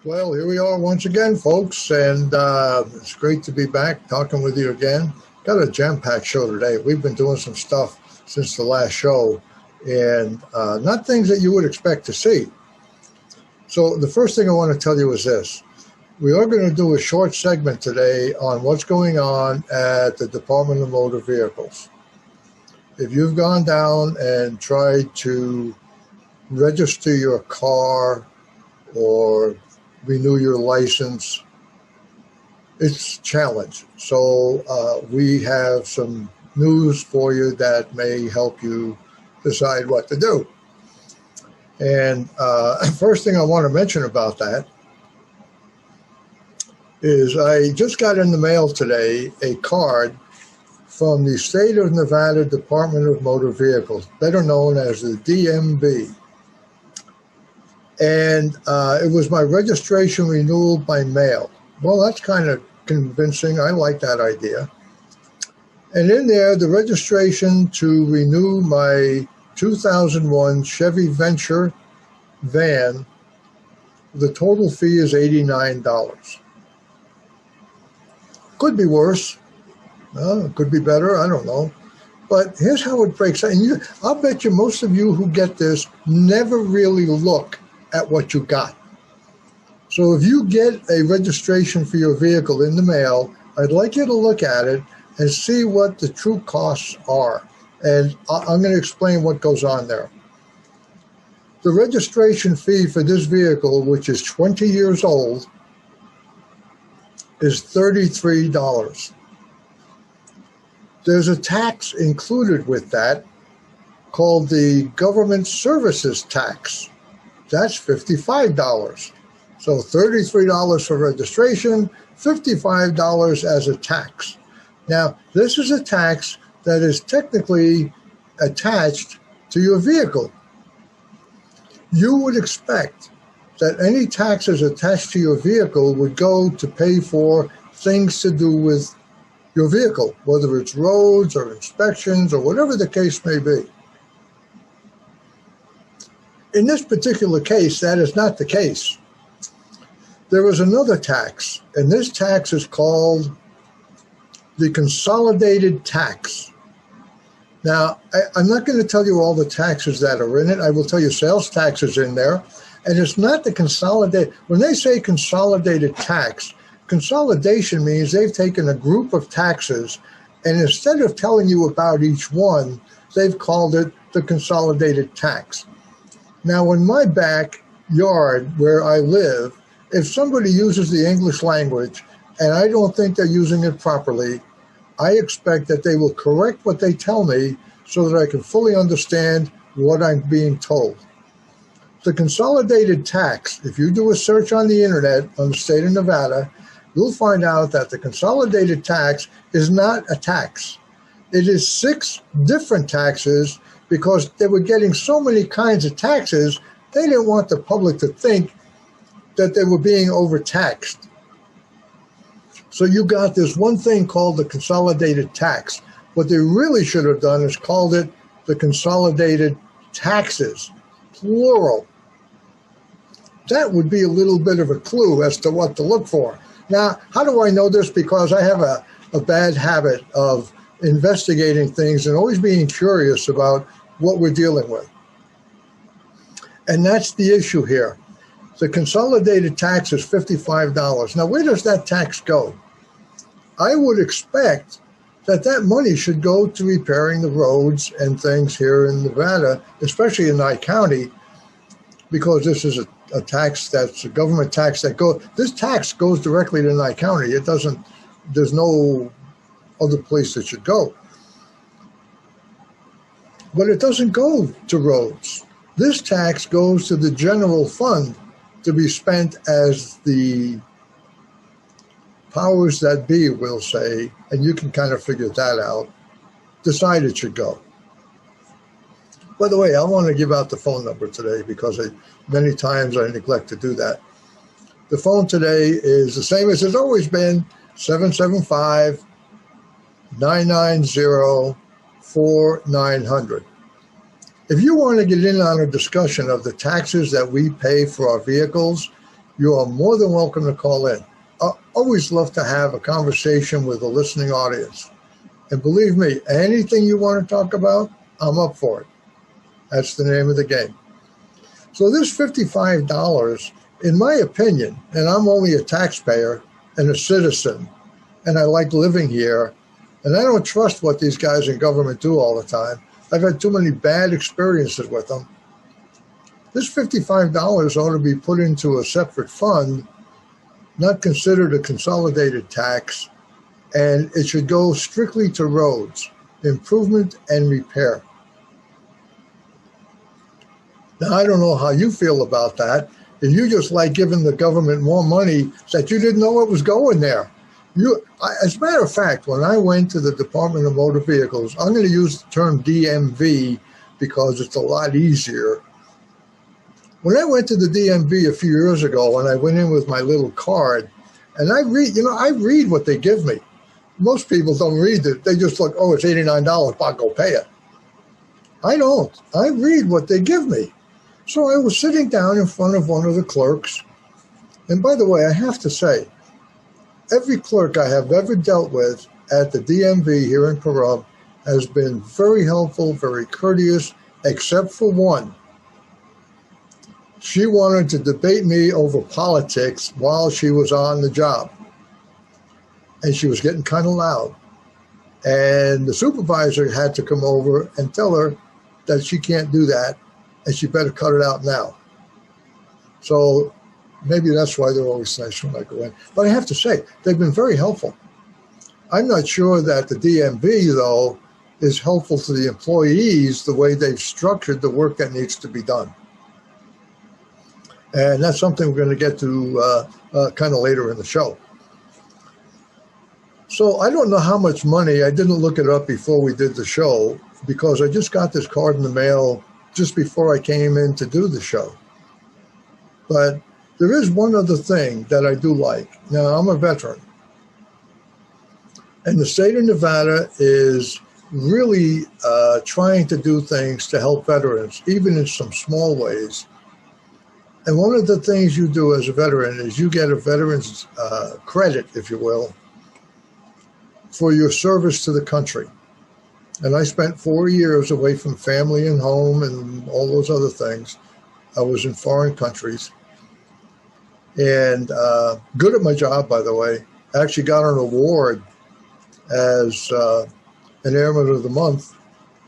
Well, here we are once again, folks, and it's great to be back talking with you again. Got a jam-packed show today. We've been doing some stuff since the last show, and not things that you would expect to see. So the first thing I want to tell you is this. We are going to do a short segment today on what's going on at the Department of Motor Vehicles. If you've gone down and tried to register your car or renew your license, it's a challenge. So we have some news for you that may help you decide what to do. And first thing I want to mention about that is I just got in the mail today a card from the State of Nevada Department of Motor Vehicles, better known as the DMV. And it was my registration renewal by mail. Well, that's kind of convincing. I like that idea. And in there, the registration to renew my 2001 Chevy Venture van, the total fee is $89. Could be worse. It could be better. I don't know. But here's how it breaks down. And I'll bet you most of you who get this never really look at what you got. So if you get a registration for your vehicle in the mail, I'd like you to look at it and see what the true costs are. And I'm going to explain what goes on there. The registration fee for this vehicle, which is 20 years old, is $33. There's a tax included with that called the government services tax. That's $55. So $33 for registration, $55 as a tax. Now, this is a tax that is technically attached to your vehicle. You would expect that any taxes attached to your vehicle would go to pay for things to do with your vehicle, whether it's roads or inspections or whatever the case may be. In this particular case, that is not the case. There is another tax, and this tax is called the Consolidated Tax. Now, I'm not going to tell you all the taxes that are in it. I will tell you sales tax is in there, and it's not the consolidated. When they say consolidated tax, consolidation means they've taken a group of taxes, and instead of telling you about each one, they've called it the consolidated tax. Now, in my backyard where I live, if somebody uses the English language and I don't think they're using it properly, I expect that they will correct what they tell me so that I can fully understand what I'm being told. The consolidated tax, if you do a search on the internet on the state of Nevada, you'll find out that the consolidated tax is not a tax. It is 6 different taxes because they were getting so many kinds of taxes, they didn't want the public to think that they were being overtaxed. So you got this one thing called the consolidated tax. What they really should have done is called it the consolidated taxes, plural. That would be a little bit of a clue as to what to look for. Now, how do I know this? Because I have a bad habit of investigating things and always being curious about what we're dealing with. And that's the issue here. The consolidated tax is $55. Now, where does that tax go? I would expect that that money should go to repairing the roads and things here in Nevada, especially in Nye County, because this is a tax that's a government tax that this tax goes directly to Nye County. It doesn't, there's no other place it should go. But it doesn't go to roads. This tax goes to the general fund to be spent as the powers that be will say, and you can kind of figure that out, decide it should go. By the way, I want to give out the phone number today because many times I neglect to do that. The phone today is the same as it's always been, 775-990-4900. If you want to get in on a discussion of the taxes that we pay for our vehicles, you are more than welcome to call in. I always love to have a conversation with a listening audience. And believe me, anything you want to talk about, I'm up for it. That's the name of the game. So this $55, in my opinion, and I'm only a taxpayer and a citizen, and I like living here, and I don't trust what these guys in government do all the time. I've had too many bad experiences with them. This $55 ought to be put into a separate fund, not considered a consolidated tax, and it should go strictly to roads, improvement and repair. Now, I don't know how you feel about that. If you just like giving the government more money that you didn't know what was going there. As a matter of fact, when I went to the Department of Motor Vehicles, I'm going to use the term DMV because it's a lot easier. When I went to the DMV a few years ago, and I went in with my little card, and I read what they give me. Most people don't read it. They just look, oh, it's $89, I'll go pay it. I don't. I read what they give me. So I was sitting down in front of one of the clerks. And by the way, I have to say, every clerk I have ever dealt with at the DMV here in Pahrump has been very helpful, very courteous, except for one. She wanted to debate me over politics while she was on the job. And she was getting kind of loud. And the supervisor had to come over and tell her that she can't do that and she better cut it out now. So maybe that's why they're always nice when I go in. But I have to say, they've been very helpful. I'm not sure that the DMV, though, is helpful to the employees the way they've structured the work that needs to be done. And that's something we're going to get to kind of later in the show. So I don't know how much money. I didn't look it up before we did the show because I just got this card in the mail just before I came in to do the show. But there is one other thing that I do like. Now, I'm a veteran. And the state of Nevada is really trying to do things to help veterans, even in some small ways. And one of the things you do as a veteran is you get a veteran's credit, if you will, for your service to the country. And I spent 4 years away from family and home and all those other things. I was in foreign countries. And good at my job, by the way. I actually got an award as an Airman of the Month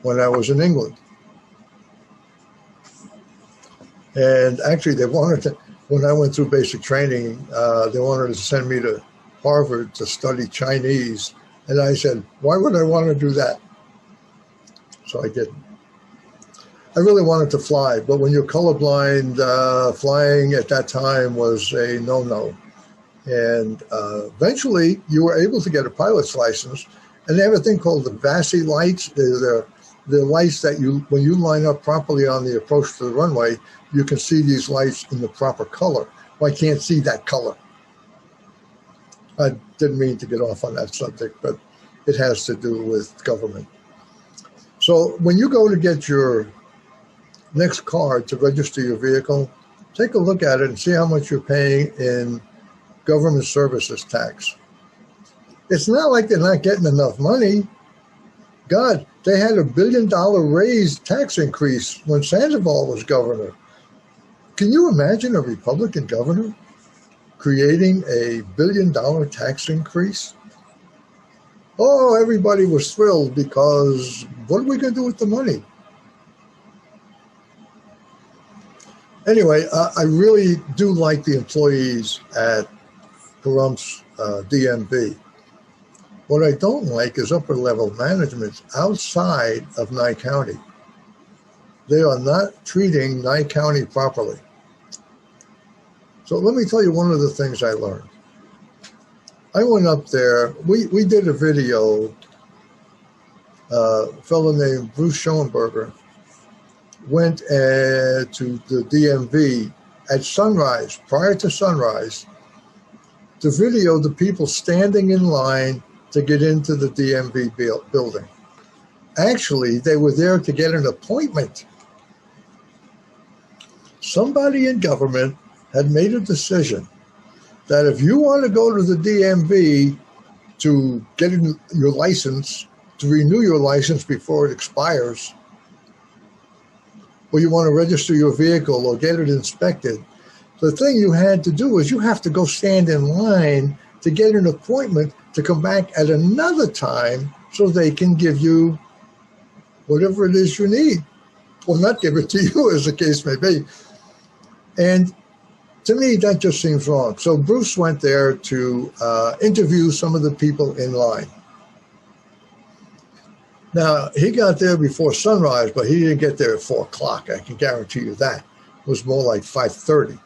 when I was in England. And actually, they wanted to, when I went through basic training, they wanted to send me to Harvard to study Chinese. And I said, why would I want to do that? So I didn't. I really wanted to fly, but when you're colorblind, flying at that time was a no-no. And eventually, you were able to get a pilot's license. And they have a thing called the VASI lights. They're lights that when you line up properly on the approach to the runway, you can see these lights in the proper color. Well, I can't see that color. I didn't mean to get off on that subject, but it has to do with government. So when you go to get your next card to register your vehicle, take a look at it and see how much you're paying in government services tax. It's not like they're not getting enough money. God, they had $1 billion raised tax increase when Sandoval was governor. Can you imagine a Republican governor creating a $1 billion tax increase? Oh, everybody was thrilled because what are we going to do with the money? Anyway, I really do like the employees at Pahrump's DMV. What I don't like is upper-level management outside of Nye County. They are not treating Nye County properly. So let me tell you one of the things I learned. I went up there. We did a video. A fellow named Bruce Schoenberger went to the DMV at sunrise, prior to sunrise, to video the people standing in line to get into the DMV building. Actually, they were there to get an appointment. Somebody in government had made a decision that if you want to go to the DMV to get your license, to renew your license before it expires, or you want to register your vehicle or get it inspected, the thing you had to do is you have to go stand in line to get an appointment to come back at another time so they can give you whatever it is you need, or not give it to you, as the case may be. And to me, that just seems wrong. So Bruce went there to interview some of the people in line. Now, he got there before sunrise, but he didn't get there at 4 o'clock. I can guarantee you that. It was more like 5:30,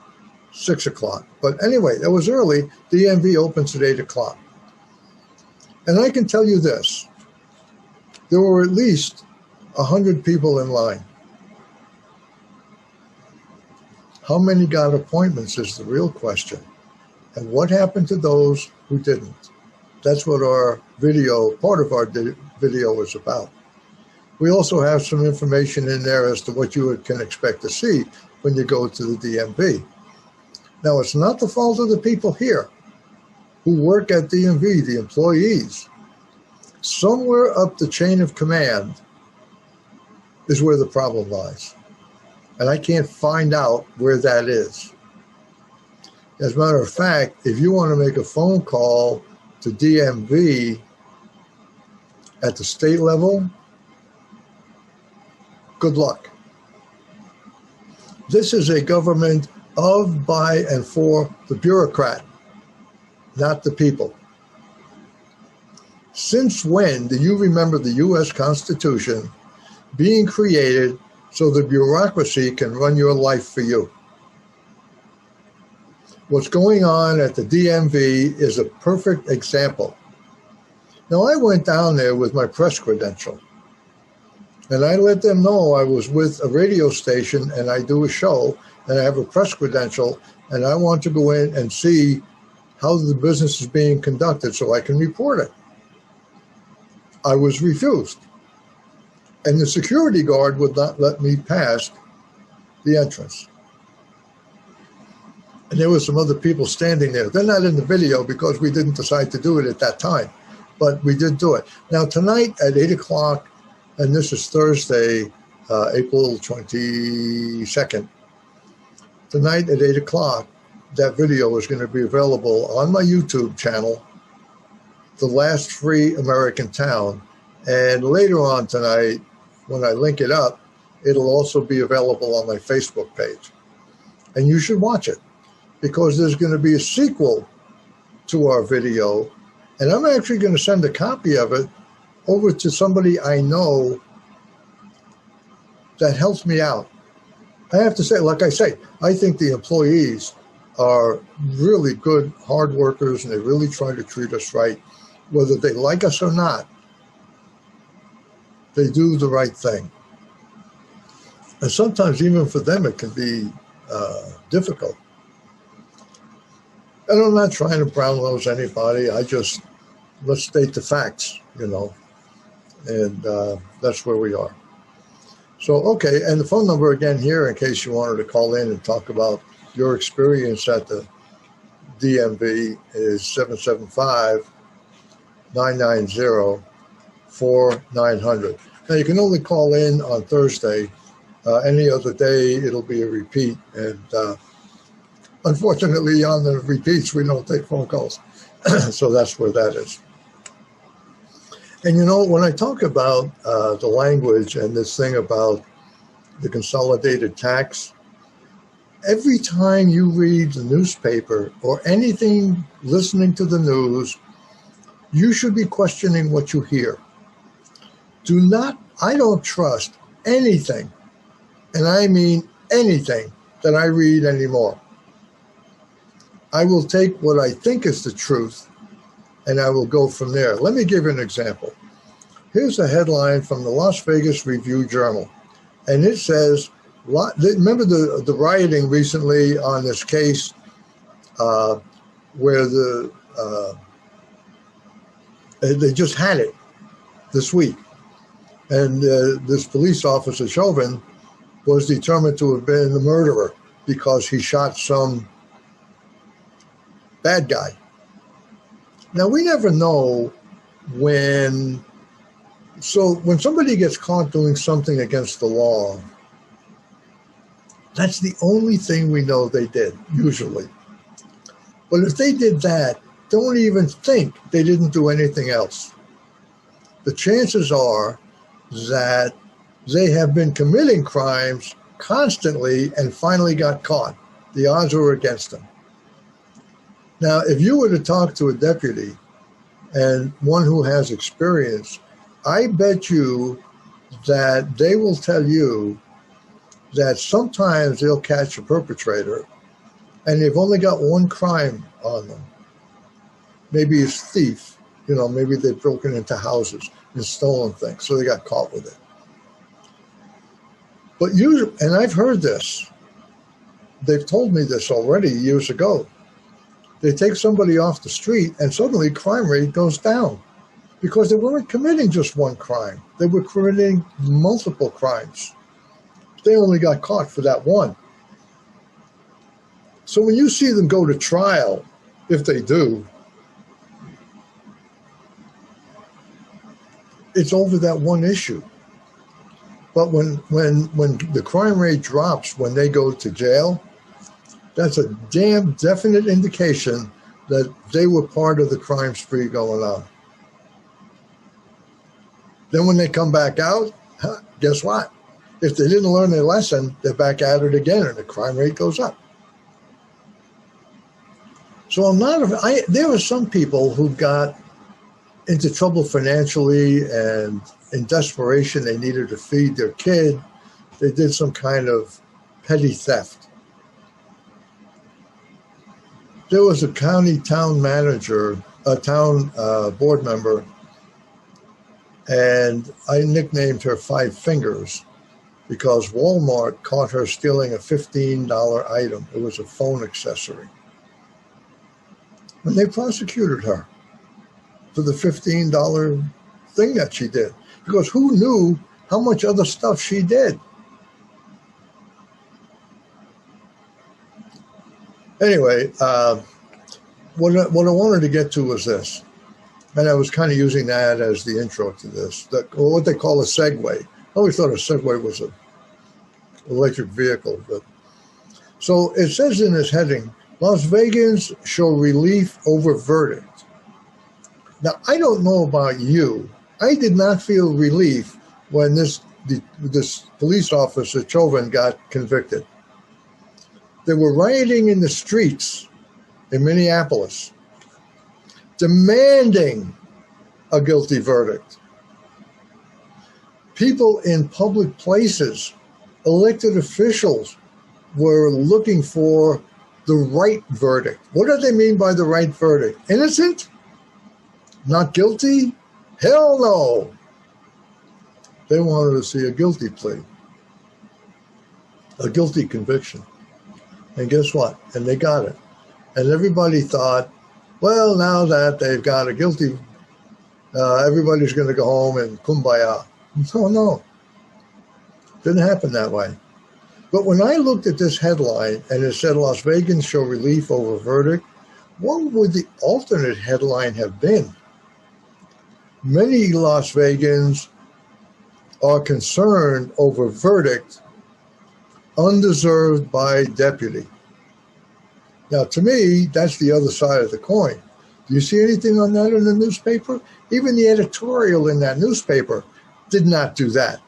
6 o'clock. But anyway, it was early. The DMV opens at 8 o'clock. And I can tell you this. There were at least 100 people in line. How many got appointments is the real question. And what happened to those who didn't? That's what our video, part of our video is about. We also have some information in there as to what you can expect to see when you go to the DMV. Now, it's not the fault of the people here who work at DMV, the employees. Somewhere up the chain of command is where the problem lies. And I can't find out where that is. As a matter of fact, if you want to make a phone call to DMV at the state level, good luck. This is a government of, by, and for the bureaucrat, not the people. Since when do you remember the U.S. Constitution being created so the bureaucracy can run your life for you? What's going on at the DMV is a perfect example. Now, I went down there with my press credential, and I let them know I was with a radio station and I do a show, and I have a press credential, and I want to go in and see how the business is being conducted so I can report it. I was refused. And the security guard would not let me pass the entrance. And there were some other people standing there. They're not in the video because we didn't decide to do it at that time, but we did do it. Now, tonight at 8 o'clock, and this is Thursday, April 22nd, tonight at 8 o'clock, that video is going to be available on my YouTube channel, The Last Free American Town. And later on tonight, when I link it up, it'll also be available on my Facebook page. And you should watch it because there's going to be a sequel to our video. And I'm actually going to send a copy of it over to somebody I know that helps me out. I have to say, like I say, I think the employees are really good, hard workers, and they really try to treat us right. Whether they like us or not, they do the right thing. And sometimes even for them, it can be difficult. And I'm not trying to brown nose anybody. Let's state the facts, and that's where we are. So, okay, and the phone number again here, in case you wanted to call in and talk about your experience at the DMV, is 775-990-4900. Now, you can only call in on Thursday. Any other day, it'll be a repeat. And unfortunately, on the repeats, we don't take phone calls. So that's where that is. And, when I talk about the language and this thing about the consolidated tax, every time you read the newspaper or anything listening to the news, you should be questioning what you hear. I don't trust anything, and I mean anything, that I read anymore. I will take what I think is the truth, and I will go from there. Let me give you an example. Here's a headline from the Las Vegas Review-Journal, and it says, remember the rioting recently on this case where they just had it this week. And this police officer, Chauvin, was determined to have been the murderer because he shot some bad guy. Now, we never know when somebody gets caught doing something against the law, that's the only thing we know they did, usually. But if they did that, don't even think they didn't do anything else. The chances are that they have been committing crimes constantly and finally got caught. The odds were against them. Now, if you were to talk to a deputy and one who has experience, I bet you that they will tell you that sometimes they'll catch a perpetrator and they've only got one crime on them. Maybe it's thief. Maybe they've broken into houses and stolen things, so they got caught with it. But and I've heard this. They've told me this already years ago. They take somebody off the street and suddenly crime rate goes down because they weren't committing just one crime. They were committing multiple crimes. They only got caught for that one. So when you see them go to trial, if they do, it's over that one issue. But when the crime rate drops when they go to jail, that's a damn definite indication that they were part of the crime spree going on. Then when they come back out, guess what? If they didn't learn their lesson, they're back at it again and the crime rate goes up. So there are some people who got into trouble financially and in desperation, they needed to feed their kid. They did some kind of petty theft. There was a town manager, a town board member, and I nicknamed her Five Fingers because Walmart caught her stealing a $15 item. It was a phone accessory. And they prosecuted her for the $15 thing that she did. Because who knew how much other stuff she did? Anyway, what I wanted to get to was this. And I was kind of using that as the intro to this, what they call a segue. I always thought a segue was an electric vehicle. So it says in this heading, Las Vegans show relief over verdict. Now, I don't know about you. I did not feel relief when this police officer, Chauvin, got convicted. They were rioting in the streets in Minneapolis, demanding a guilty verdict. People in public places, elected officials, were looking for the right verdict. What do they mean by the right verdict? Innocent? Not guilty? Hell no. They wanted to see a guilty plea, a guilty conviction. And guess what? And they got it. And everybody thought, well, now that they've got a guilty, everybody's going to go home and kumbaya. No. Didn't happen that way. But when I looked at this headline and it said Las Vegans show relief over verdict, what would the alternate headline have been? Many Las Vegans are concerned over verdict undeserved by deputy. Now, to me, that's the other side of the coin. Do you see anything on that in the newspaper? Even the editorial in that newspaper did not do that.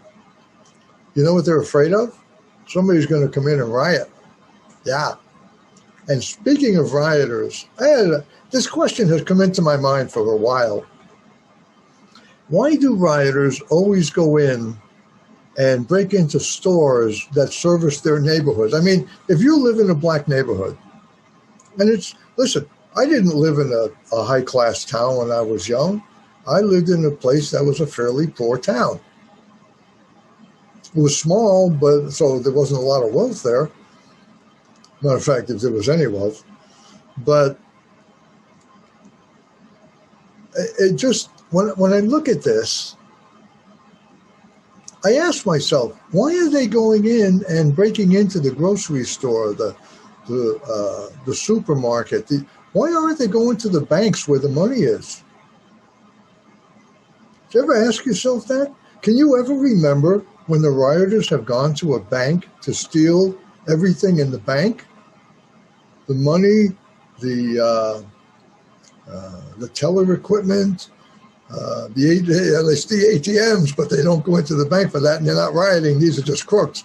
You know what they're afraid of? Somebody's going to come in and riot. Yeah. And speaking of rioters, this question has come into my mind for a while. Why do rioters always go in and break into stores that service their neighborhoods? I mean, if you live in a black neighborhood, and listen, I didn't live in a high-class town when I was young. I lived in a place that was a fairly poor town. It was small, but so there wasn't a lot of wealth there. Matter of fact, if there was any wealth. But it just, when I look at this, I ask myself, why are they going in and breaking into the grocery store, the supermarket? Why aren't they going to the banks where the money is? Did you ever ask yourself that? Can you ever remember when the rioters have gone to a bank to steal everything in the bank? The money, the teller equipment, they steal ATMs, but they don't go into the bank for that, and they're not rioting. These are just crooks.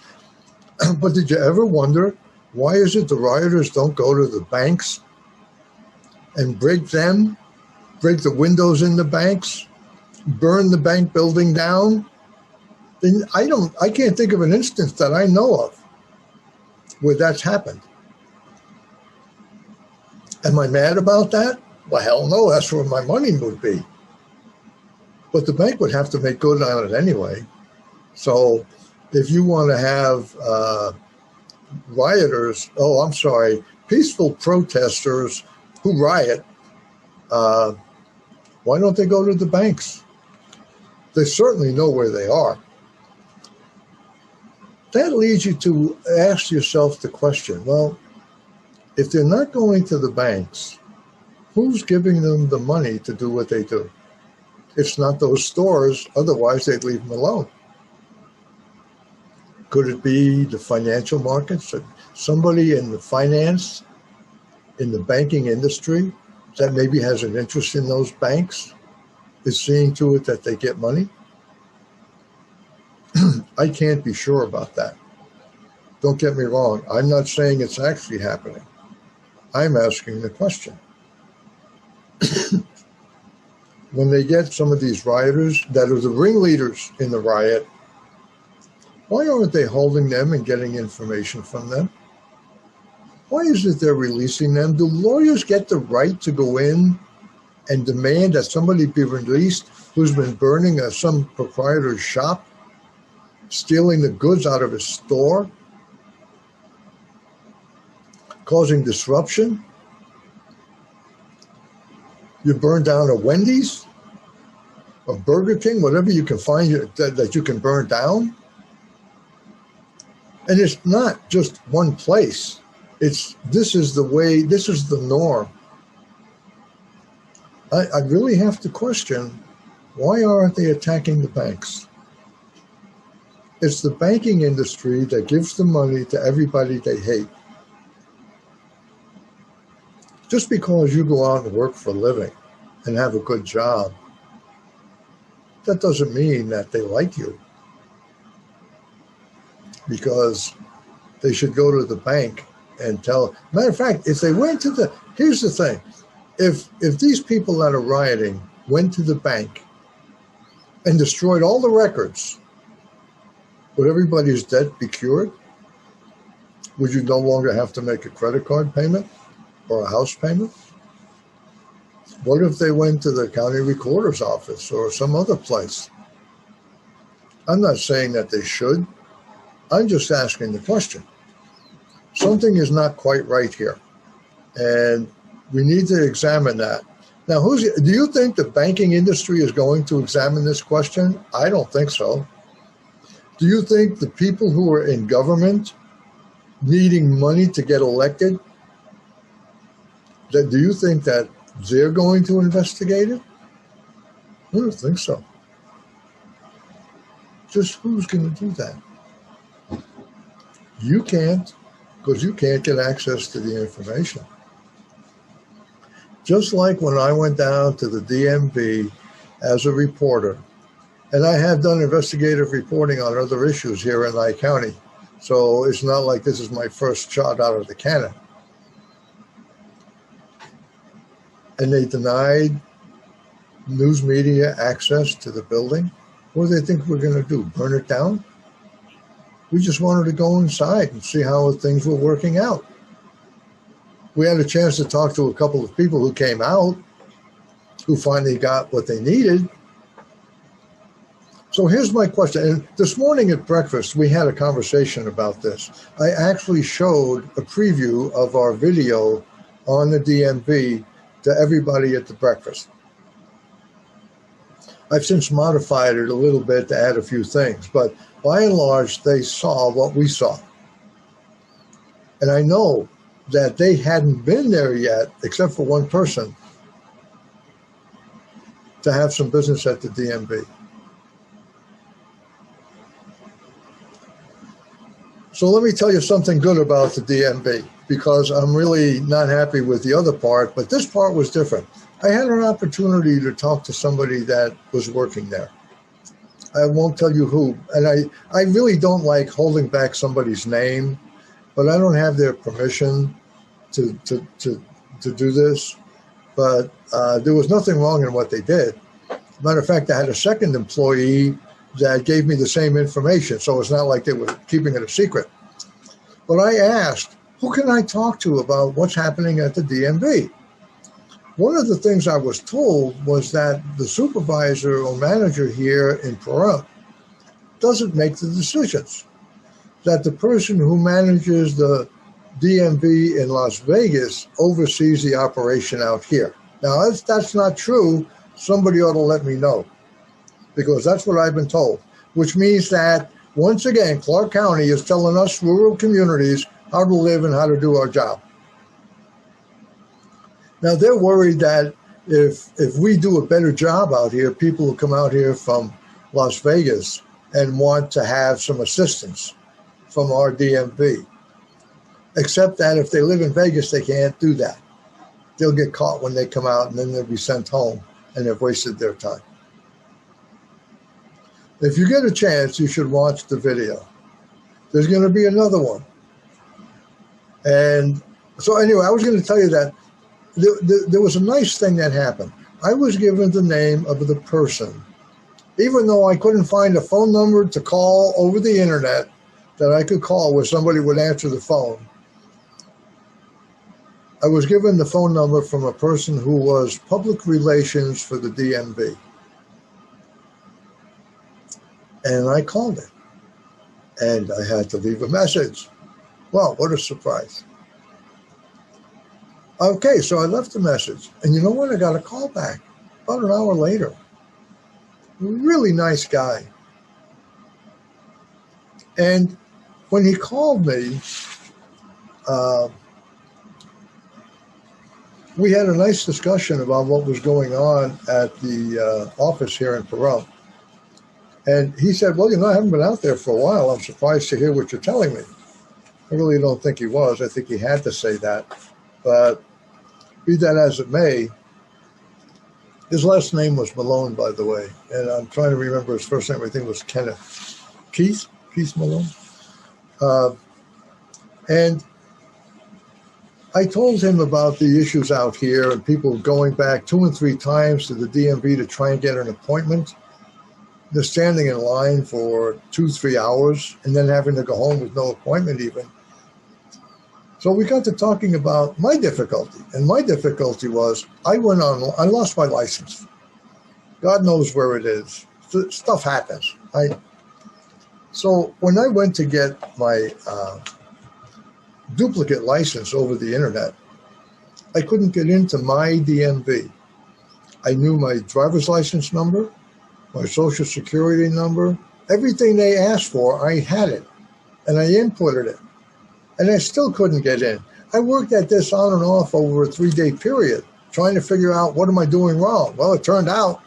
But did you ever wonder, why is it the rioters don't go to the banks and break the windows in the banks, burn the bank building down? Then I can't think of an instance that I know of where that's happened. Am I mad about that? Well, hell no, that's where my money would be. But the bank would have to make good on it anyway. So if you want to have peaceful protesters who riot, why don't they go to the banks? They certainly know where they are. That leads you to ask yourself the question, well, if they're not going to the banks, who's giving them the money to do what they do? It's not those stores, otherwise they'd leave them alone. Could it be the financial markets? Somebody in the finance, in the banking industry, that maybe has an interest in those banks, is seeing to it that they get money? I can't be sure about that. Don't get me wrong. I'm not saying it's actually happening. I'm asking the question. When they get some of these rioters that are the ringleaders in the riot, why aren't they holding them and getting information from them? Why is it they're releasing them? Do lawyers get the right to go in and demand that somebody be released who's been burning some proprietor's shop, stealing the goods out of his store, causing disruption? You burn down a Wendy's, a Burger King, whatever you can find that you can burn down. And it's not just one place. This is the norm. I really have to question, why aren't they attacking the banks? It's the banking industry that gives the money to everybody they hate. Just because you go out and work for a living and have a good job, that doesn't mean that they like you. Because they should go to the bank and tell. Matter of fact, if they went to here's the thing. If these people that are rioting went to the bank and destroyed all the records, would everybody's debt be cured? Would you no longer have to make a credit card payment or a house payment? What if they went to the county recorder's office or some other place? I'm not saying that they should. I'm just asking the question. Something is not quite right here, and we need to examine that. Now, do you think the banking industry is going to examine this question? I don't think so. Do you think the people who are in government needing money to get elected, do you think that they're going to investigate it? I don't think so. Just who's going to do that? You can't, because you can't get access to the information. Just like when I went down to the DMV as a reporter, and I have done investigative reporting on other issues here in Nye County, so it's not like this is my first shot out of the cannon. And they denied news media access to the building. What do they think we're going to do, burn it down? We just wanted to go inside and see how things were working out. We had a chance to talk to a couple of people who came out, who finally got what they needed. So here's my question. And this morning at breakfast, we had a conversation about this. I actually showed a preview of our video on the DMV to everybody at the breakfast. I've since modified it a little bit to add a few things, but by and large, they saw what we saw. And I know that they hadn't been there yet, except for one person, to have some business at the DMV. So let me tell you something good about the DMV, because I'm really not happy with the other part, but this part was different. I had an opportunity to talk to somebody that was working there. I won't tell you who, and I really don't like holding back somebody's name, but I don't have their permission to do this. But there was nothing wrong in what they did. Matter of fact, I had a second employee that gave me the same information, so it's not like they were keeping it a secret. But I asked, who can I talk to about what's happening at the DMV? One of the things I was told was that the supervisor or manager here in Pahrump doesn't make the decisions, that the person who manages the DMV in Las Vegas oversees the operation out here. Now, if that's not true, somebody ought to let me know, because that's what I've been told, which means that, once again, Clark County is telling us rural communities how to live and how to do our job. Now, they're worried that if we do a better job out here, people will come out here from Las Vegas and want to have some assistance from our DMV. Except that if they live in Vegas, they can't do that. They'll get caught when they come out, and then they'll be sent home, and they've wasted their time. If you get a chance, you should watch the video. There's going to be another one. And so anyway, I was going to tell you that there was a nice thing that happened. I was given the name of the person, even though I couldn't find a phone number to call over the internet that I could call where somebody would answer the phone. I was given the phone number from a person who was public relations for the DMV. And I called it. And I had to leave a message. Well, what a surprise. Okay, so I left a message. And you know what? I got a call back about an hour later. Really nice guy. And when he called me, we had a nice discussion about what was going on at the office here in Pahrump. And he said, well, I haven't been out there for a while. I'm surprised to hear what you're telling me. I really don't think he was. I think he had to say that. But be that as it may, his last name was Malone, by the way. And I'm trying to remember his first name. I think it was Kenneth. Keith Malone. And I told him about the issues out here and people going back 2 and 3 times to the DMV to try and get an appointment. They're standing in line for 2-3 hours and then having to go home with no appointment even. So we got to talking about my difficulty. And my difficulty was I lost my license. God knows where it is. Stuff happens. So when I went to get my duplicate license over the internet, I couldn't get into my DMV. I knew my driver's license number, my social security number, everything they asked for, I had it. And I inputted it. And I still couldn't get in. I worked at this on and off over a 3-day period, trying to figure out what am I doing wrong. Well, it turned out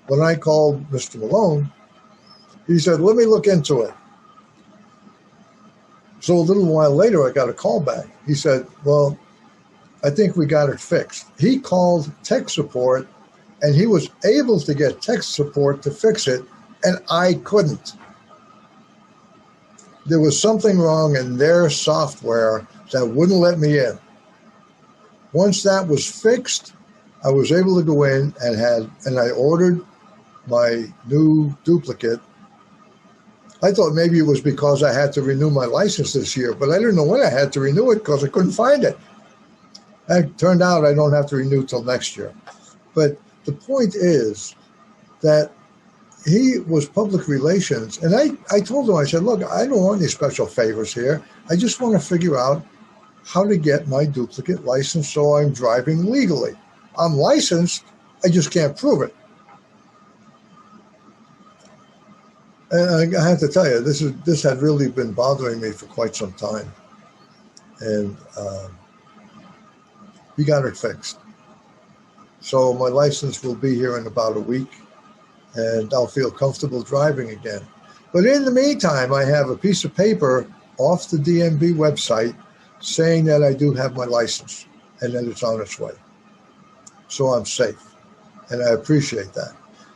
when I called Mr. Malone, he said, let me look into it. So a little while later, I got a call back. He said, well, I think we got it fixed. He called tech support, and he was able to get tech support to fix it, and I couldn't. There was something wrong in their software that wouldn't let me in. Once that was fixed, I was able to go in and I ordered my new duplicate. I thought maybe it was because I had to renew my license this year, but I didn't know when I had to renew it because I couldn't find it. It turned out I don't have to renew till next year. But the point is that he was public relations, and I told him, I said, look, I don't want any special favors here. I just want to figure out how to get my duplicate license so I'm driving legally. I'm licensed, I just can't prove it. And I have to tell you, this had really been bothering me for quite some time. and we got it fixed. So my license will be here in about a week, and I'll feel comfortable driving again. But in the meantime, I have a piece of paper off the DMV website saying that I do have my license and that it's on its way. So I'm safe, and I appreciate that.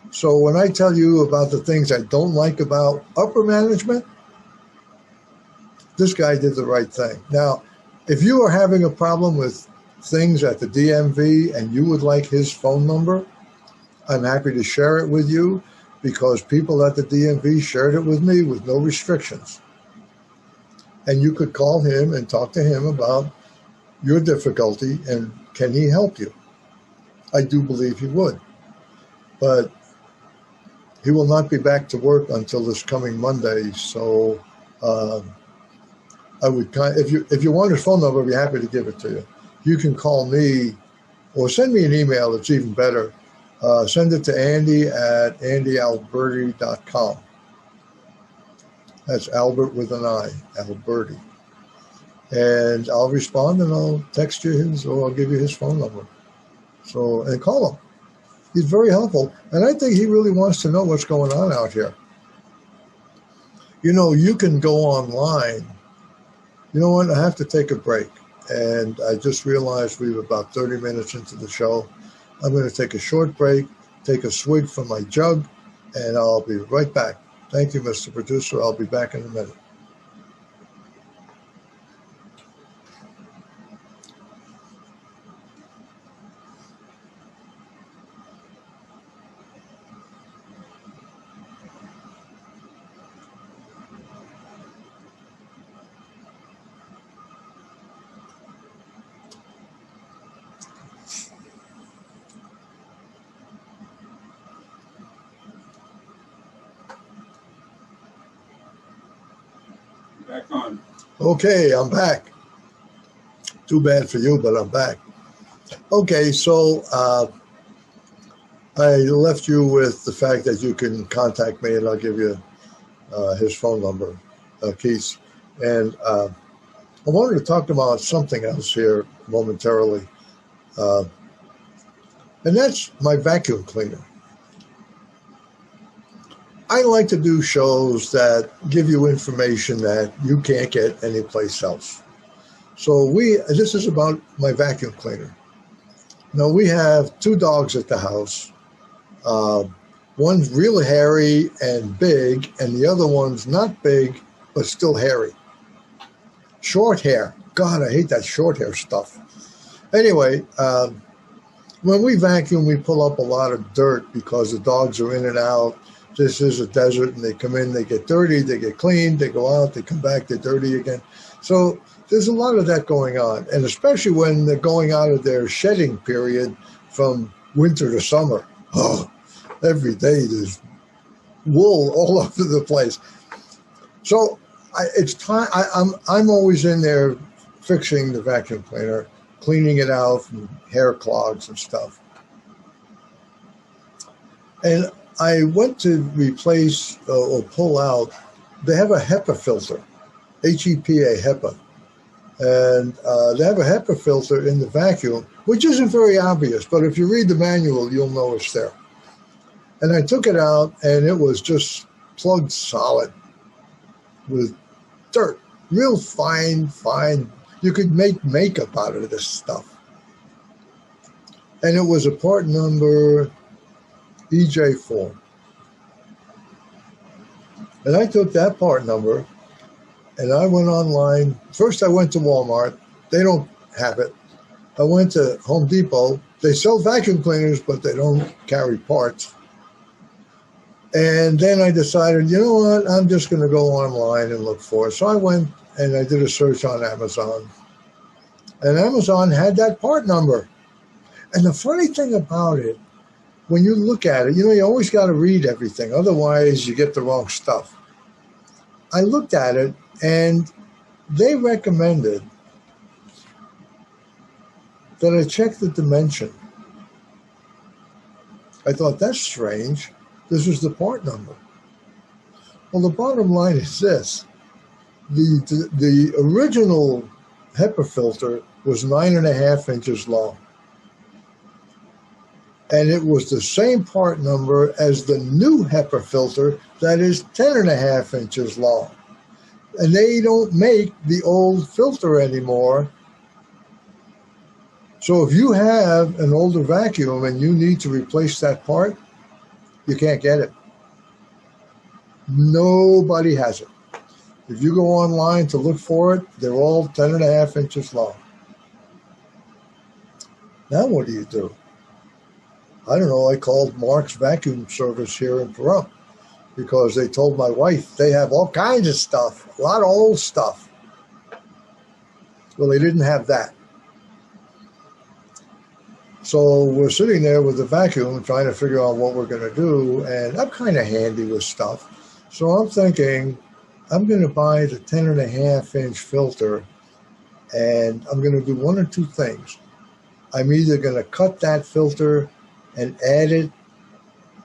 So when I tell you about the things I don't like about upper management, this guy did the right thing. Now, if you are having a problem with things at the DMV and you would like his phone number, I'm happy to share it with you, because people at the DMV shared it with me with no restrictions. And you could call him and talk to him about your difficulty and can he help you? I do believe he would. But he will not be back to work until this coming Monday. So I would, if you want his phone number, I'd be happy to give it to you. You can call me or send me an email. It's even better. Send it to Andy at andyalberti.com. That's Albert with an I, Alberti. And I'll respond and I'll text you his, or I'll give you his phone number. So, and call him. He's very helpful. And I think he really wants to know what's going on out here. You know, you can go online. You know what? I have to take a break. And I just realized we were about 30 minutes into the show. I'm going to take a short break, take a swig from my jug, and I'll be right back. Thank you, Mr. Producer. I'll be back in a minute. Back on. Okay, I'm back. Too bad for you, but I'm back. Okay, so I left you with the fact that you can contact me, and I'll give you his phone number, Keith. And I wanted to talk about something else here momentarily, and that's my vacuum cleaner. I like to do shows that give you information that you can't get anyplace else. So this is about my vacuum cleaner. Now, we have two dogs at the house. One's really hairy and big, and the other one's not big, but still hairy. Short hair. God, I hate that short hair stuff. Anyway, when we vacuum, we pull up a lot of dirt because the dogs are in and out. This is a desert, and they come in, they get dirty, they get cleaned, they go out, they come back, they're dirty again. So there's a lot of that going on, and especially when they're going out of their shedding period from winter to summer. Oh, every day there's wool all over the place. So it's time. I'm always in there fixing the vacuum cleaner, cleaning it out from hair clogs and stuff. And I went to replace or pull out, they have a HEPA filter, HEPA, HEPA. And they have a HEPA filter in the vacuum, which isn't very obvious, but if you read the manual, you'll know it's there. And I took it out, and it was just plugged solid with dirt, real fine. You could make makeup out of this stuff. And it was a part number EJ4. And I took that part number and I went online. First I went to Walmart. They don't have it. I went to Home Depot. They sell vacuum cleaners, but they don't carry parts. And then I decided, you know what, I'm just going to go online and look for it. So I went and I did a search on Amazon. And Amazon had that part number. And the funny thing about it, when you look at it, you know, you always got to read everything. Otherwise, you get the wrong stuff. I looked at it, and they recommended that I check the dimension. I thought, that's strange. This is the part number. Well, the bottom line is this. The original HEPA filter was 9.5 inches long. And it was the same part number as the new HEPA filter that is 10.5 inches long. And they don't make the old filter anymore. So if you have an older vacuum and you need to replace that part, you can't get it. Nobody has it. If you go online to look for it, they're all 10.5 inches long. Now what do? I don't know, I called Mark's vacuum service here in Pahrump because they told my wife they have all kinds of stuff, a lot of old stuff. Well, they didn't have that. So we're sitting there with the vacuum trying to figure out what we're going to do, and I'm kind of handy with stuff. So I'm thinking I'm going to buy the 10.5 inch filter, and I'm going to do one or two things. I'm either going to cut that filter and add it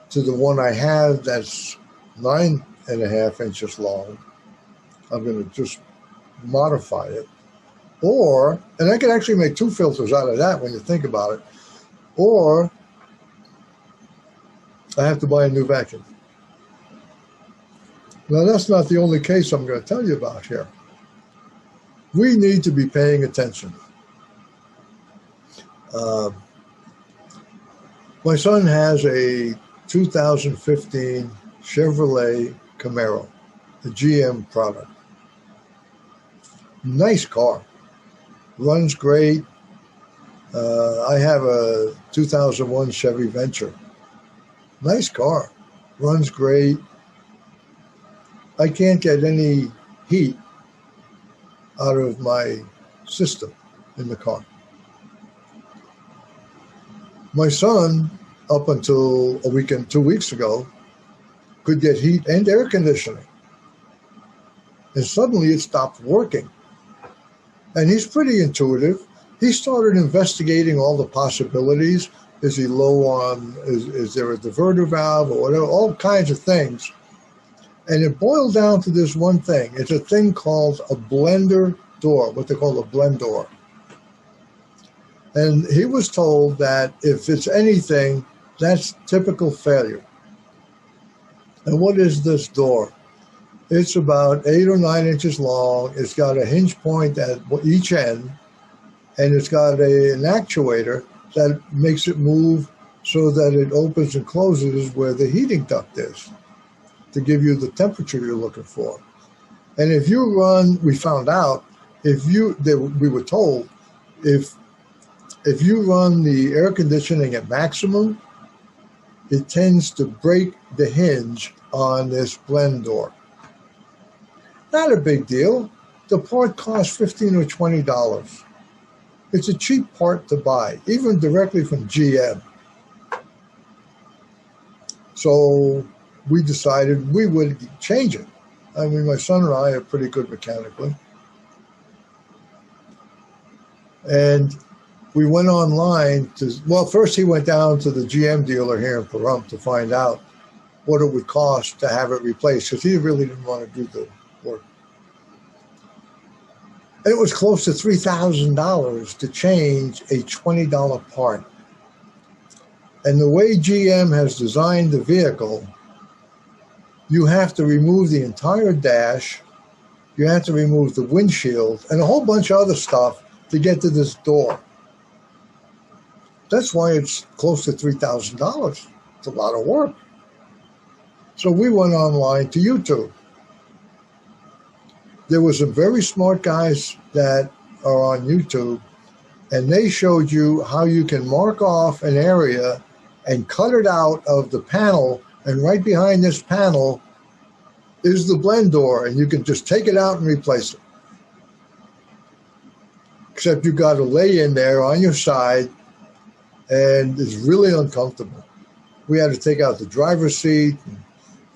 to the one I have that's 9.5 inches long. I'm going to just modify it. Or, and I could actually make two filters out of that when you think about it. Or I have to buy a new vacuum. Now, that's not the only case I'm going to tell you about here. We need to be paying attention. My son has a 2015 Chevrolet Camaro, a GM product. Nice car. Runs great. I have a 2001 Chevy Venture. Nice car. Runs great. I can't get any heat out of my system in the car. My son, up until 2 weeks ago, could get heat and air conditioning. And suddenly it stopped working. And he's pretty intuitive. He started investigating all the possibilities. Is he low on, is there a diverter valve or whatever, all kinds of things. And it boiled down to this one thing. It's a thing called a blender door, what they call a blend door. And he was told that if it's anything, that's typical failure. And what is this door? It's about 8 or 9 inches long. It's got a hinge point at each end, and it's got an actuator that makes it move so that it opens and closes where the heating duct is to give you the temperature you're looking for. And if you run, we found out, we were told, if you run the air conditioning at maximum, it tends to break the hinge on this blend door. Not a big deal. The part costs $15 or $20. It's a cheap part to buy, even directly from GM. So we decided we would change it. I mean, my son and I are pretty good mechanically. And we went online first he went down to the GM dealer here in Pahrump to find out what it would cost to have it replaced, because he really didn't want to do the work. And it was close to $3,000 to change a $20 part. And the way GM has designed the vehicle, you have to remove the entire dash, you have to remove the windshield, and a whole bunch of other stuff to get to this door. That's why it's close to $3,000. It's a lot of work. So we went online to YouTube. There were some very smart guys that are on YouTube, and they showed you how you can mark off an area and cut it out of the panel, and right behind this panel is the blend door, and you can just take it out and replace it. Except you got to lay in there on your side, and it's really uncomfortable. We had to take out the driver's seat,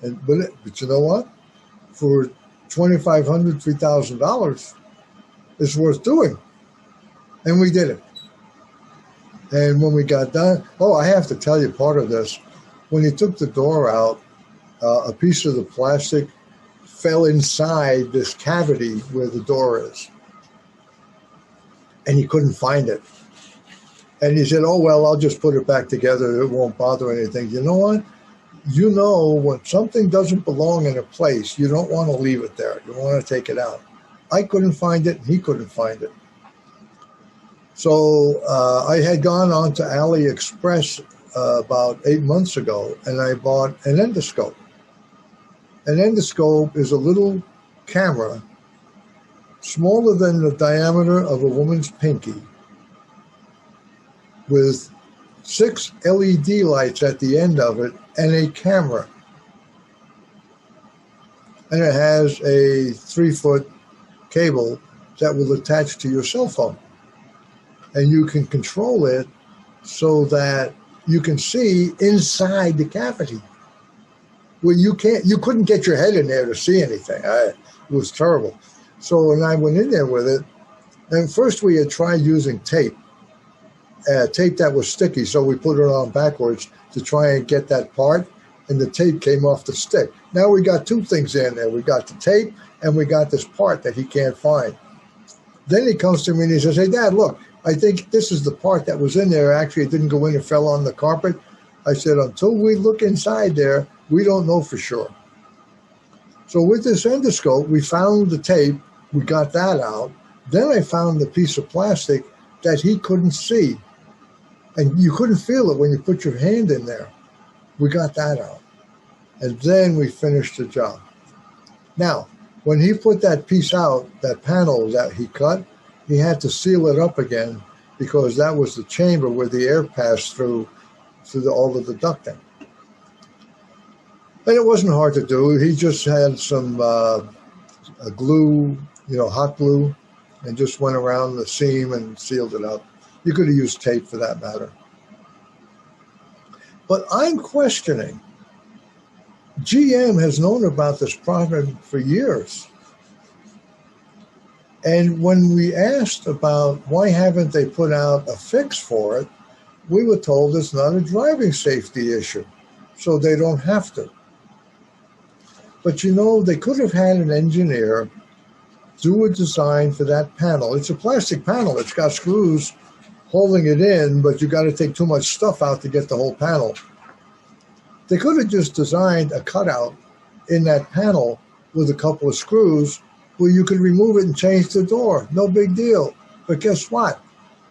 but you know what? For $2,500, $3,000, it's worth doing. And we did it. And when we got done, I have to tell you part of this. When he took the door out, a piece of the plastic fell inside this cavity where the door is. and he couldn't find it. And he said, oh, well, I'll just put it back together. It won't bother anything. You know what? You know, when something doesn't belong in a place, you don't want to leave it there. You want to take it out. I couldn't find it, and he couldn't find it. So I had gone on to AliExpress about 8 months ago, and I bought an endoscope. An endoscope is a little camera smaller than the diameter of a woman's pinky with 6 LED lights at the end of it and a camera. And it has a 3-foot cable that will attach to your cell phone. And you can control it so that you can see inside the cavity. Well, you couldn't get your head in there to see anything. It was terrible. So when I went in there with it, and first we had tried using tape that was sticky, so we put it on backwards to try and get that part, and the tape came off the stick. Now we got 2 things in there. We got the tape, and we got this part that he can't find. Then he comes to me and he says, hey, Dad, look, I think this is the part that was in there. Actually, it didn't go in, it fell on the carpet. I said, until we look inside there, we don't know for sure. So with this endoscope, we found the tape. We got that out. Then I found the piece of plastic that he couldn't see. And you couldn't feel it when you put your hand in there. We got that out. And then we finished the job. Now, when he put that piece out, that panel that he cut, he had to seal it up again because that was the chamber where the air passed through all of the ducting. And it wasn't hard to do. He just had some glue, hot glue, and just went around the seam and sealed it up. You could have used tape for that matter. But I'm questioning. GM has known about this problem for years. And when we asked about why haven't they put out a fix for it, we were told it's not a driving safety issue, so they don't have to. But they could have had an engineer do a design for that panel. It's a plastic panel. It's got screws holding it in, but you got to take too much stuff out to get the whole panel. They could have just designed a cutout in that panel with a couple of screws where you could remove it and change the door. No big deal. But guess what?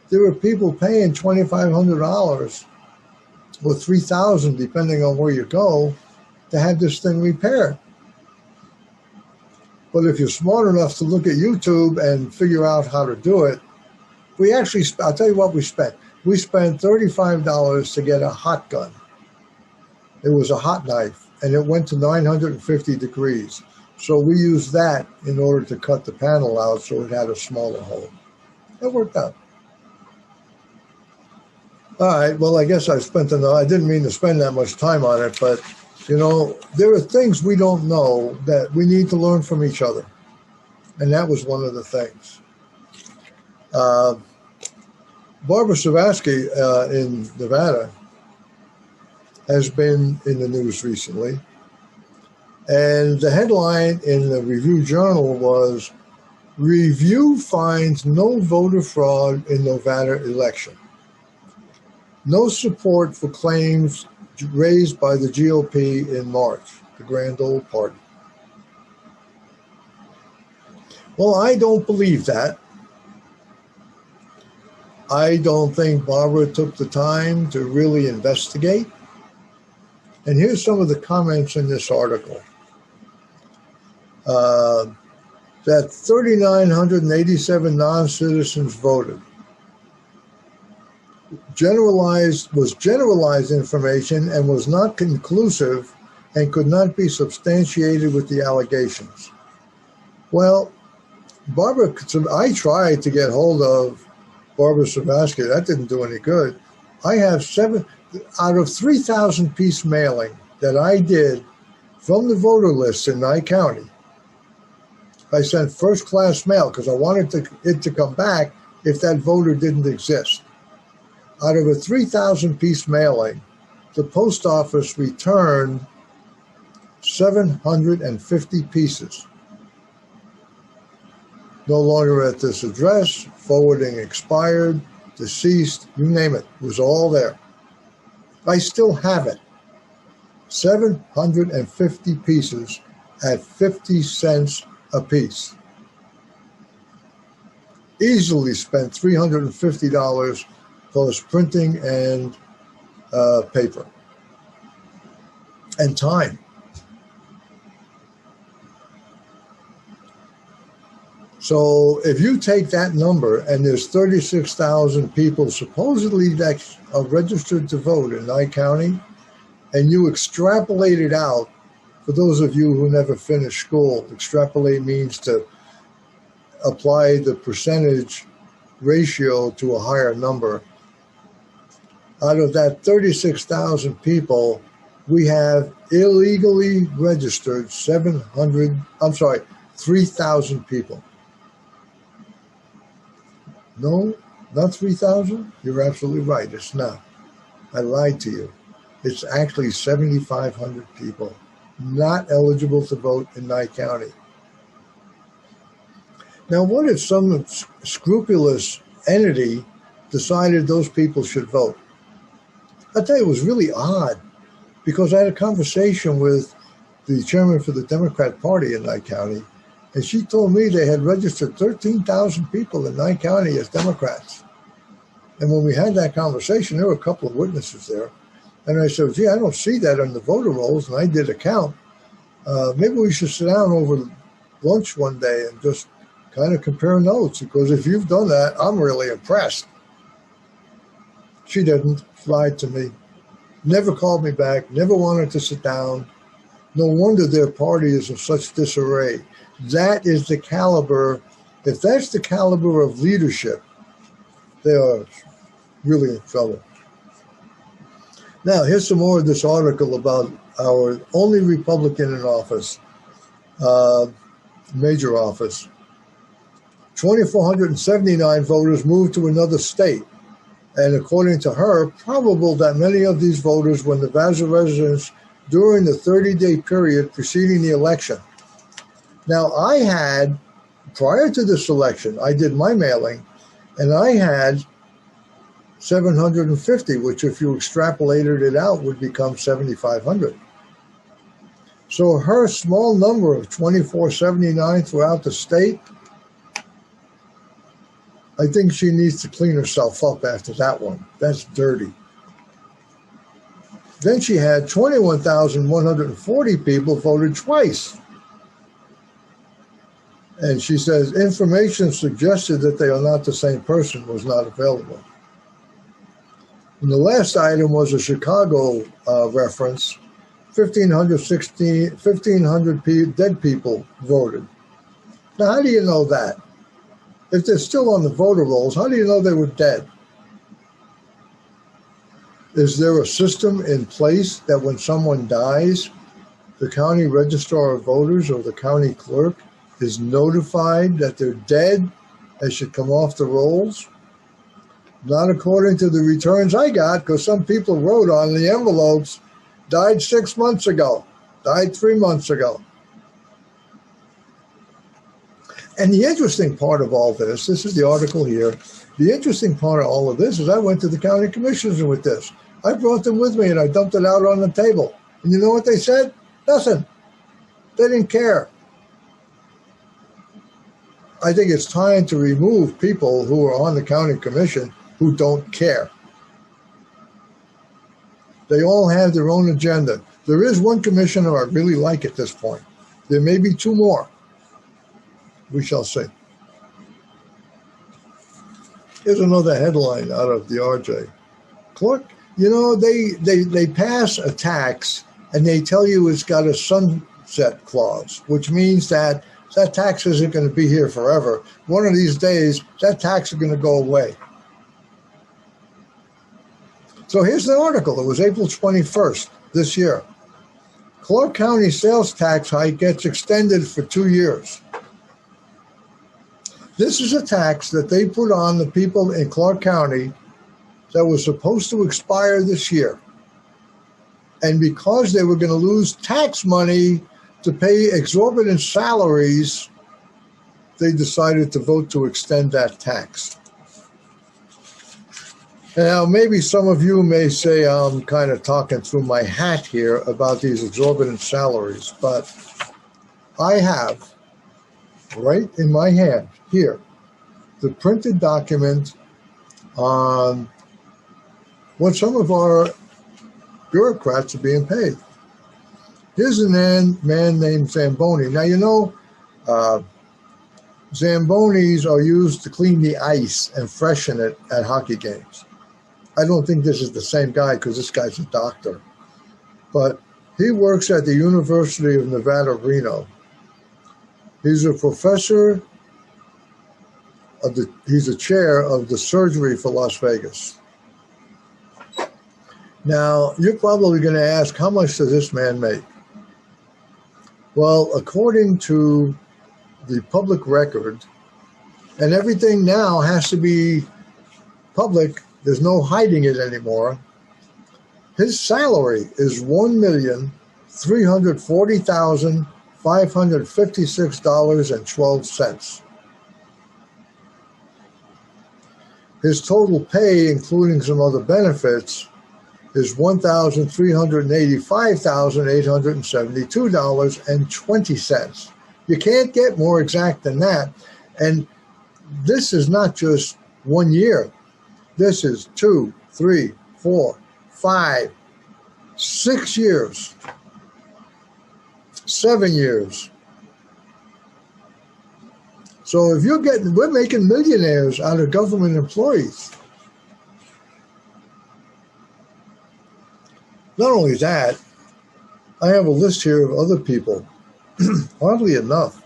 There were people paying $2,500 or $3,000, depending on where you go, to have this thing repaired. But if you're smart enough to look at YouTube and figure out how to do it, I'll tell you what we spent. We spent $35 to get a hot gun. It was a hot knife, and it went to 950 degrees. So we used that in order to cut the panel out so it had a smaller hole. It worked out. All right, well, I guess I didn't mean to spend that much time on it, but, there are things we don't know that we need to learn from each other. And that was one of the things. Barbara Savasky in Nevada has been in the news recently. And the headline in the Review Journal was, Review finds no voter fraud in Nevada election. No support for claims raised by the GOP in March, the grand old party. Well, I don't believe that. I don't think Barbara took the time to really investigate. And here's some of the comments in this article. That 3,987 non-citizens voted. Was generalized information and was not conclusive and could not be substantiated with the allegations. Well, I tried to get hold of Barbara Savasky. That didn't do any good. I have 7 out of 3,000 piece mailing that I did from the voter list in Nye County. I sent first-class mail because I wanted it to come back if that voter didn't exist. Out of a 3,000 piece mailing, the post office returned 750 pieces. No longer at this address, forwarding expired, deceased, you name it. It was all there. I still have it. 750 pieces at 50 cents a piece. Easily spent $350 plus printing and paper and time. So if you take that number, and there's 36,000 people supposedly that are registered to vote in Nye County, and you extrapolate it out, for those of you who never finished school, extrapolate means to apply the percentage ratio to a higher number. Out of that 36,000 people, we have illegally registered 3,000 people. No, not 3,000? You're absolutely right. It's not. I lied to you. It's actually 7,500 people not eligible to vote in Nye County. Now, what if some scrupulous entity decided those people should vote? I'll tell you, it was really odd, because I had a conversation with the chairman for the Democrat Party in Nye County, and she told me they had registered 13,000 people in Nye County as Democrats. And when we had that conversation, there were a couple of witnesses there. And I said, gee, I don't see that on the voter rolls, and I did a count. Maybe we should sit down over lunch one day and just kind of compare notes, because if you've done that, I'm really impressed. She didn't, lied to me, never called me back, never wanted to sit down. No wonder their party is in such disarray. That is the caliber, if that's the caliber of leadership, they are really in trouble. Now, here's some more of this article about our only Republican in office, major office. 2,479 voters moved to another state. And according to her, probable that many of these voters were Nevada residents during the 30-day period preceding the election. Now, I had, prior to this election, I did my mailing, and I had 750, which if you extrapolated it out would become 7,500. So her small number of 2,479 throughout the state, I think she needs to clean herself up after that one. That's dirty. Then she had 21,140 people voted twice. And she says information suggested that they are not the same person was not available. And the last item was a Chicago reference. 1,500 dead people voted. Now, how do you know that? If they're still on the voter rolls, how do you know they were dead? Is there a system in place that when someone dies, the county registrar of voters or the county clerk is notified that they're dead, they should come off the rolls? Not according to the returns I got, because some people wrote on the envelopes, died 6 months ago, died 3 months ago. And the interesting part of all this is the article here, the interesting part of all of this is I went to the county commissioners with this. I brought them with me and I dumped it out on the table. And you know what they said? Nothing. They didn't care. I think it's time to remove people who are on the county commission who don't care. They all have their own agenda. There is one commissioner I really like at this point. There may be two more. We shall see. Here's another headline out of the RJ. Clerk, you know, they pass a tax and they tell you it's got a sunset clause, which means that tax isn't going to be here forever. One of these days, that tax is going to go away. So here's the article. It was April 21st this year. Clark County sales tax hike gets extended for 2 years. This is a tax that they put on the people in Clark County that was supposed to expire this year. And because they were going to lose tax money to pay exorbitant salaries, they decided to vote to extend that tax. Now, maybe some of you may say I'm kind of talking through my hat here about these exorbitant salaries, but I have right in my hand here the printed document on what some of our bureaucrats are being paid. Here's a man named Zamboni. Now, you know, Zambonis are used to clean the ice and freshen it at hockey games. I don't think this is the same guy because this guy's a doctor. But he works at the University of Nevada, Reno. He's a professor, he's a chair of the surgery for Las Vegas. Now, you're probably going to ask, how much does this man make? Well, according to the public record, and everything now has to be public, there's no hiding it anymore. His salary is $1,340,556.12. His total pay, including some other benefits, is $1,385,872.20. You can't get more exact than that. And this is not just 1 year. This is 2, 3, 4, 5, 6 years, 7 years. So if we're making millionaires out of government employees. Not only that, I have a list here of other people, oddly enough.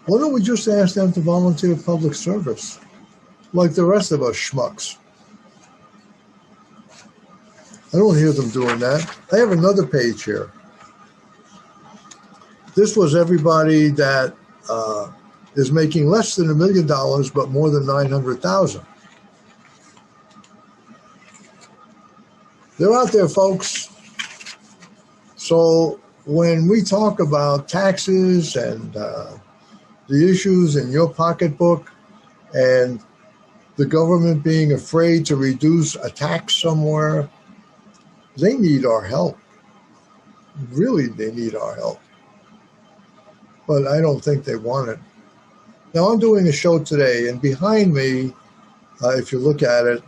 Why don't we just ask them to volunteer public service, like the rest of us schmucks? I don't hear them doing that. I have another page here. This was everybody that is making less than $1 million, but more than $900,000. They're out there, folks. So when we talk about taxes and the issues in your pocketbook and the government being afraid to reduce a tax somewhere, they need our help. Really, they need our help. But I don't think they want it. Now, I'm doing a show today, and behind me, if you look at it,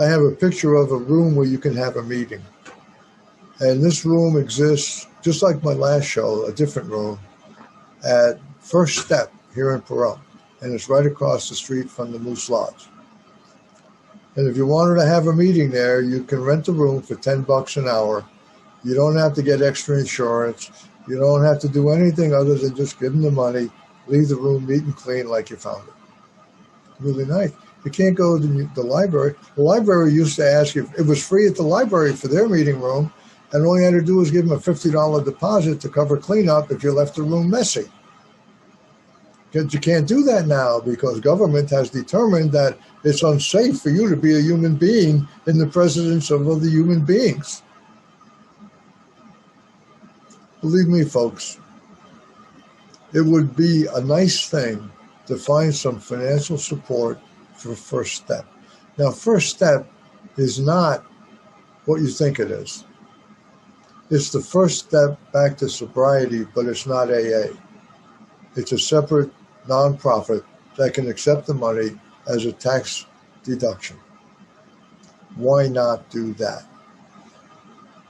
I have a picture of a room where you can have a meeting. And this room exists, just like my last show, a different room, at First Step here in Pahrump. And it's right across the street from the Moose Lodge. And if you wanted to have a meeting there, you can rent a room for $10 an hour. You don't have to get extra insurance. You don't have to do anything other than just give them the money, leave the room neat and clean like you found it. Really nice. You can't go to the library. The library used to ask if it was free at the library for their meeting room, and all you had to do was give them a $50 deposit to cover cleanup if you left the room messy. Because you can't do that now because government has determined that it's unsafe for you to be a human being in the presence of other human beings. Believe me, folks, it would be a nice thing to find some financial support for First Step. Now, First Step is not what you think it is. It's the first step back to sobriety, but it's not AA. It's a separate nonprofit that can accept the money as a tax deduction. Why not do that?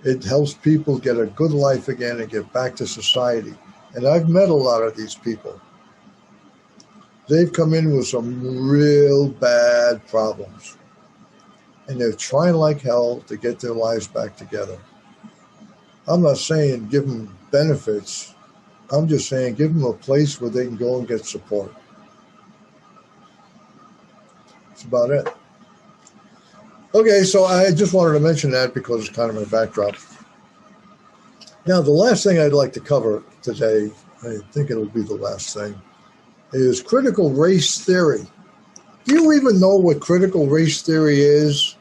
It helps people get a good life again and get back to society. And I've met a lot of these people. They've come in with some real bad problems. And they're trying like hell to get their lives back together. I'm not saying give them benefits. I'm just saying give them a place where they can go and get support. That's about it. Okay, so I just wanted to mention that because it's kind of my backdrop. Now, the last thing I'd like to cover today, I think it'll be the last thing, is critical race theory. Do you even know what critical race theory is?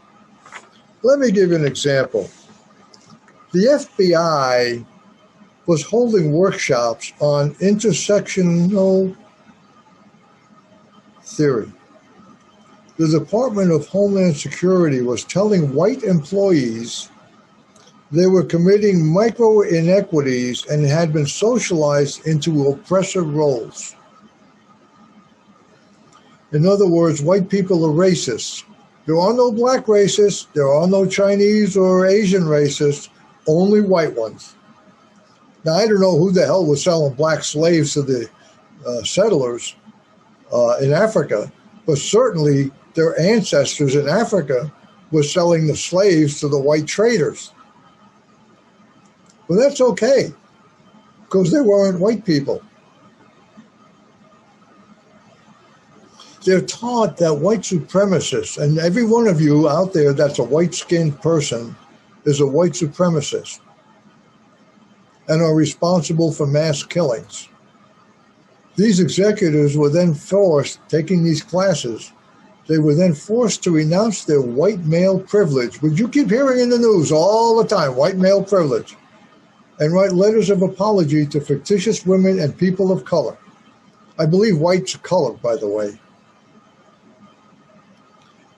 Let me give you an example. The FBI was holding workshops on intersectional theory. The Department of Homeland Security was telling white employees they were committing micro-inequities and had been socialized into oppressor roles. In other words, white people are racists. There are no black racists, there are no Chinese or Asian racists, only white ones. Now, I don't know who the hell was selling black slaves to the settlers in Africa, but certainly their ancestors in Africa were selling the slaves to the white traders. Well, that's okay, because they weren't white people. They're taught that white supremacists, and every one of you out there that's a white-skinned person is a white supremacist and are responsible for mass killings. These executives were then forced, taking these classes, they were then forced to renounce their white male privilege, which you keep hearing in the news all the time, white male privilege, and write letters of apology to fictitious women and people of color. I believe white's a color, by the way.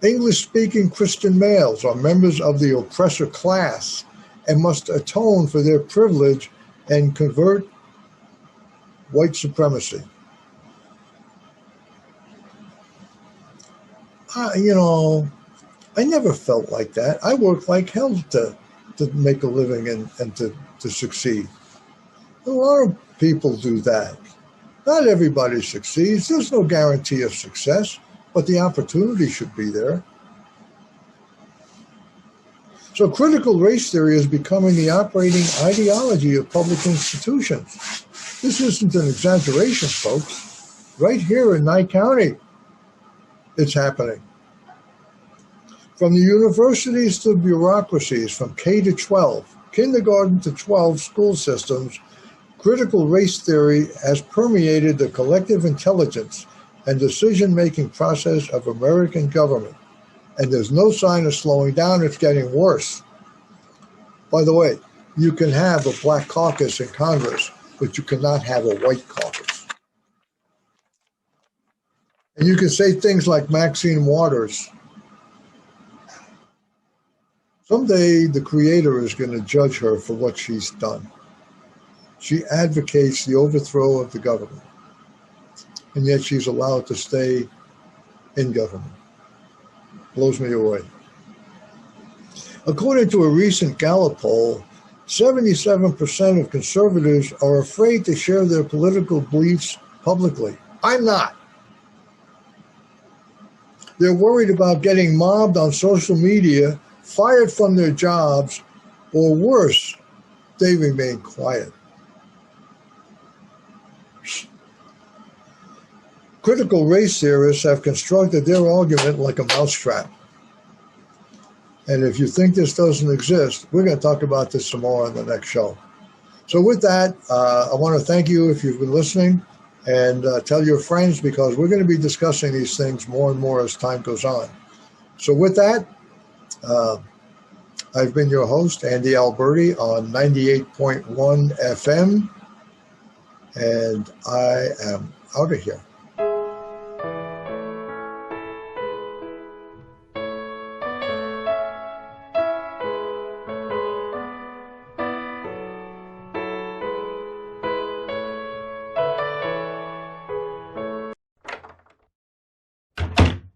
English-speaking Christian males are members of the oppressor class and must atone for their privilege and convert white supremacy. I never felt like that. I worked like hell to make a living and to succeed. A lot of people do that. Not everybody succeeds. There's no guarantee of success, but the opportunity should be there. So critical race theory is becoming the operating ideology of public institutions. This isn't an exaggeration, folks. Right here in Nye County, it's happening. From the universities to bureaucracies, from K to 12, kindergarten to 12 school systems, critical race theory has permeated the collective intelligence and decision-making process of American government. And there's no sign of slowing down. It's getting worse. By the way, you can have a black caucus in Congress, but you cannot have a white caucus. And you can say things like Maxine Waters. Someday the Creator is going to judge her for what she's done. She advocates the overthrow of the government, and yet she's allowed to stay in government. Blows me away. According to a recent Gallup poll, 77% of conservatives are afraid to share their political beliefs publicly. I'm not. They're worried about getting mobbed on social media, fired from their jobs, or worse, they remain quiet. Critical race theorists have constructed their argument like a mousetrap. And if you think this doesn't exist, we're going to talk about this some more on the next show. So with that, I want to thank you if you've been listening, and tell your friends, because we're going to be discussing these things more and more as time goes on. So with that, I've been your host, Andy Alberti, on 98.1 FM, and I am out of here.